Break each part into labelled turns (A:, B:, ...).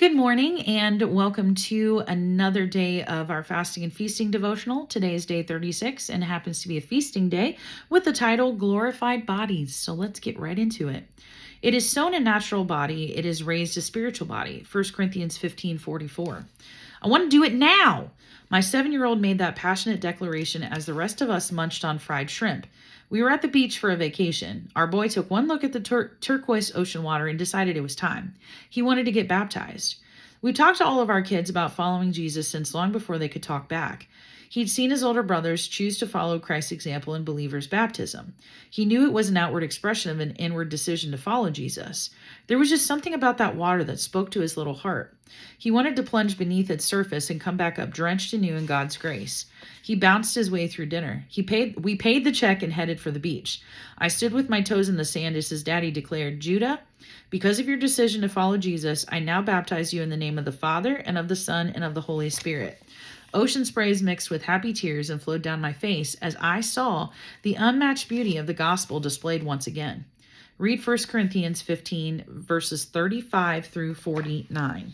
A: Good morning and welcome to another day of our fasting and feasting devotional. Today is day 36 and it happens to be a feasting day with the title Glorified Bodies. So let's get right into it. It is sown a natural body, it is raised a spiritual body. 1 Corinthians 15:44. I want to do it now. My 7-year-old made that passionate declaration as the rest of us munched on fried shrimp. We were at the beach for a vacation. Our boy took one look at the turquoise ocean water and decided it was time. He wanted to get baptized. We talked to all of our kids about following Jesus since long before they could talk back. He'd seen his older brothers choose to follow Christ's example in believers' baptism. He knew it was an outward expression of an inward decision to follow Jesus. There was just something about that water that spoke to his little heart. He wanted to plunge beneath its surface and come back up drenched anew in God's grace. He bounced his way through dinner. We paid the check and headed for the beach. I stood with my toes in the sand as his daddy declared, "Judah, because of your decision to follow Jesus, I now baptize you in the name of the Father and of the Son and of the Holy Spirit." Ocean sprays mixed with happy tears and flowed down my face as I saw the unmatched beauty of the gospel displayed once again. Read 1 Corinthians 15, verses 35 through 49.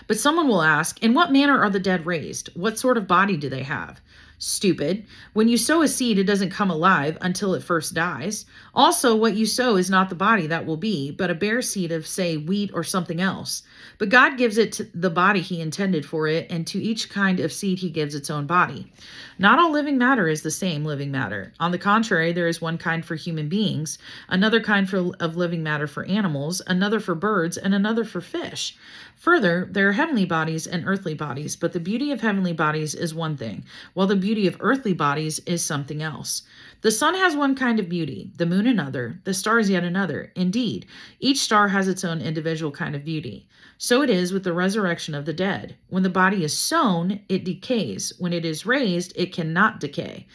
A: But someone will ask, in what manner are the dead raised? What sort of body do they have? Stupid. When you sow a seed, it doesn't come alive until it first dies. Also, what you sow is not the body that will be, but a bare seed of, say, wheat or something else. But God gives it to the body he intended for it, and to each kind of seed he gives its own body. Not all living matter is the same living matter. On the contrary, there is one kind for human beings, another kind of living matter for animals, another for birds, and another for fish. Further, there are heavenly bodies and earthly bodies, but the beauty of heavenly bodies is one thing, while the beauty of earthly bodies is something else. The sun has one kind of beauty, the moon another, the stars yet another. Indeed, each star has its own individual kind of beauty. So it is with the resurrection of the dead. When the body is sown, it decays. When it is raised, it cannot decay.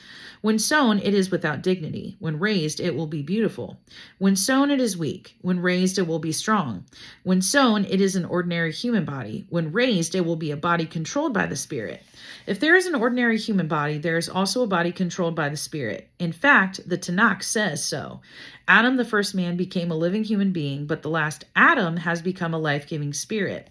A: When sown, it is without dignity. When raised, it will be beautiful. When sown, it is weak. When raised, it will be strong. When sown, it is an ordinary human body. When raised, it will be a body controlled by the Spirit. If there is an ordinary human body, there is also a body controlled by the Spirit. In fact, the Tanakh says so. Adam, the first man, became a living human being, but the last Adam has become a life-giving spirit.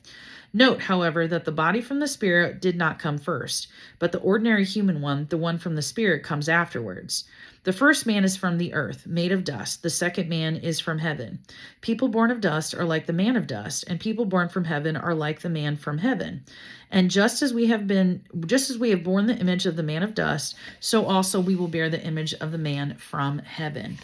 A: Note, however, that the body from the Spirit did not come first, but the ordinary human one, the one from the Spirit, comes afterwards. The first man is from the earth, made of dust. The second man is from heaven. People born of dust are like the man of dust, and people born from heaven are like the man from heaven. And just as we have borne the image of the man of dust, so also we will bear the image of the man from heaven.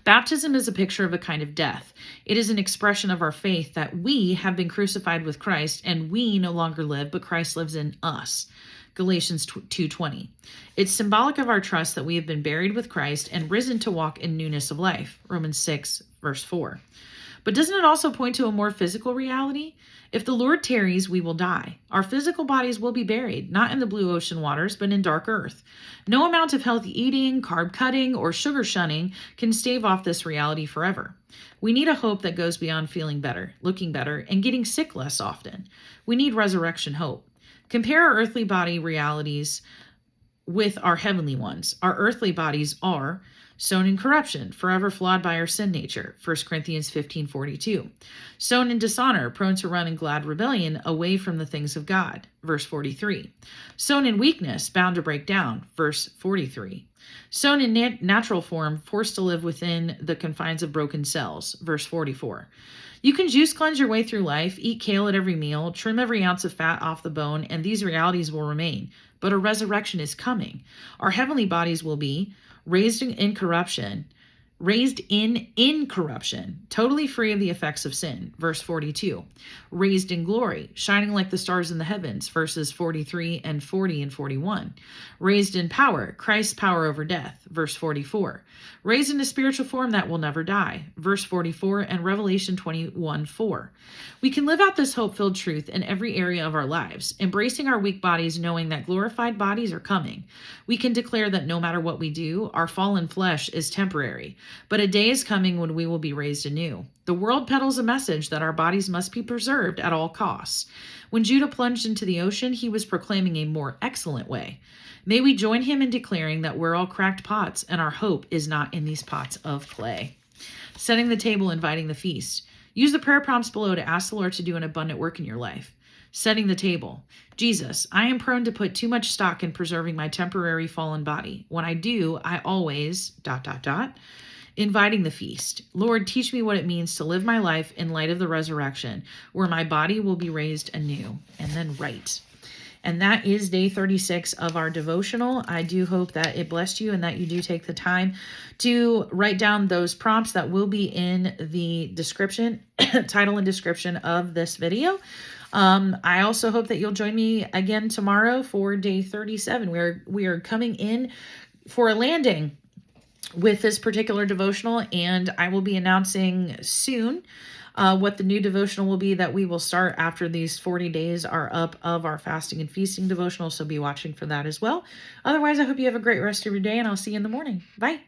A: Baptism is a picture of a kind of death. It is an expression of our faith that we have been crucified with Christ and we no longer live, but Christ lives in us. Galatians 2:20. It's symbolic of our trust that we have been buried with Christ and risen to walk in newness of life. Romans 6, verse 4. But doesn't it also point to a more physical reality? If the Lord tarries, we will die. Our physical bodies will be buried, not in the blue ocean waters, but in dark earth. No amount of healthy eating, carb cutting, or sugar shunning can stave off this reality forever. We need a hope that goes beyond feeling better, looking better, and getting sick less often. We need resurrection hope. Compare our earthly body realities with our heavenly ones. Our earthly bodies are sown in corruption, forever flawed by our sin nature, 1 Corinthians 15:42. Sown in dishonor, prone to run in glad rebellion away from the things of God, verse 43. Sown in weakness, bound to break down, verse 43. Sown in natural form, forced to live within the confines of broken cells, verse 44. You can juice cleanse your way through life, eat kale at every meal, trim every ounce of fat off the bone, and these realities will remain. But a resurrection is coming. Our heavenly bodies will be raised in incorruption, totally free of the effects of sin, verse 42. Raised in glory, shining like the stars in the heavens, verses 43 and 40 and 41. Raised in power, Christ's power over death, verse 44. Raised in a spiritual form that will never die, verse 44 and Revelation 21:4. We can live out this hope-filled truth in every area of our lives, embracing our weak bodies, knowing that glorified bodies are coming. We can declare that no matter what we do, our fallen flesh is temporary, but a day is coming when we will be raised anew. The world peddles a message that our bodies must be preserved at all costs. When Judah plunged into the ocean, he was proclaiming a more excellent way. May we join him in declaring that we're all cracked pots and our hope is not in these pots of clay. Setting the table, inviting the feast. Use the prayer prompts below to ask the Lord to do an abundant work in your life. Setting the table. Jesus, I am prone to put too much stock in preserving my temporary fallen body. When I do, I always ... Inviting the feast. Lord, teach me what it means to live my life in light of the resurrection, where my body will be raised anew. And then write. And that is day 36 of our devotional. I do hope that it blessed you and that you do take the time to write down those prompts that will be in the description, title and description of this video. I also hope that you'll join me again tomorrow for day 37. We are coming in for a landing with this particular devotional, and I will be announcing soon what the new devotional will be that we will start after these 40 days are up of our fasting and feasting devotional, so be watching for that as well. Otherwise, I hope you have a great rest of your day, and I'll see you in the morning. Bye.